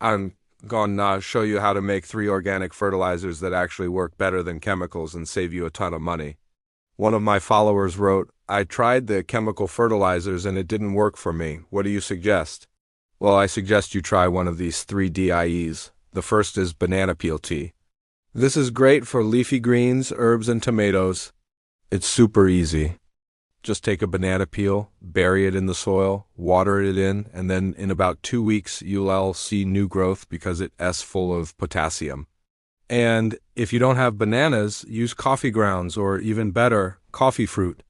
I'm going to show you how to make 3 organic fertilizers that actually work better than chemicals and save you a ton of money. One of my followers wrote, I tried the chemical fertilizers and it didn't work for me. What do you suggest? Well, I suggest you try one of these 3 DIEs. The first is banana peel tea. This is great for leafy greens, herbs, and tomatoes. It's super easy. Just take a banana peel, bury it in the soil, water it in, and then in about 2 weeks you'll all see new growth because it's full of potassium. And if you don't have bananas, use coffee grounds or even better, coffee fruit.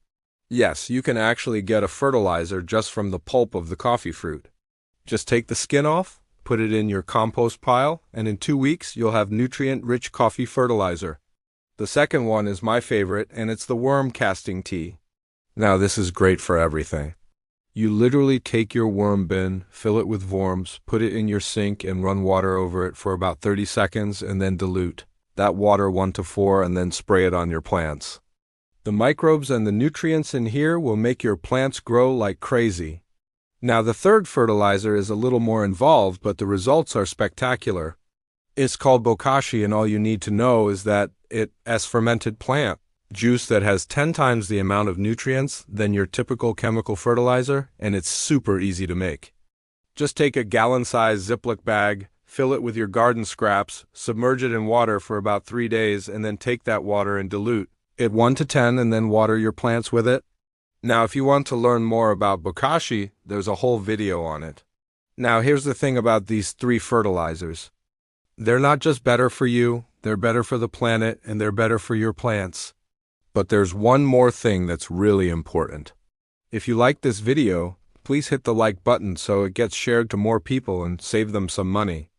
Yes, you can actually get a fertilizer just from the pulp of the coffee fruit. Just take the skin off, put it in your compost pile, and in 2 weeks you'll have nutrient-rich coffee fertilizer. The second one is my favorite, and it's the worm casting tea. Now this is great for everything. You literally take your worm bin, fill it with worms, put it in your sink and run water over it for about 30 seconds and then dilute that water 1 to 4 and then spray it on your plants. The microbes and the nutrients in here will make your plants grow like crazy. Now the third fertilizer is a little more involved, but the results are spectacular. It's called bokashi, and all you need to know is that it's fermented plant juice that has 10 times the amount of nutrients than your typical chemical fertilizer, and it's super easy to make. Just take a gallon-sized Ziploc bag, fill it with your garden scraps, submerge it in water for about 3 days, and then take that water and dilute it 1 to 10 and then water your plants with it. Now, if you want to learn more about bokashi, there's a whole video on it. Now, here's the thing about these 3 fertilizers. They're not just better for you, they're better for the planet, and they're better for your plants. But there's one more thing that's really important. If you like this video, please hit the like button so it gets shared to more people and save them some money.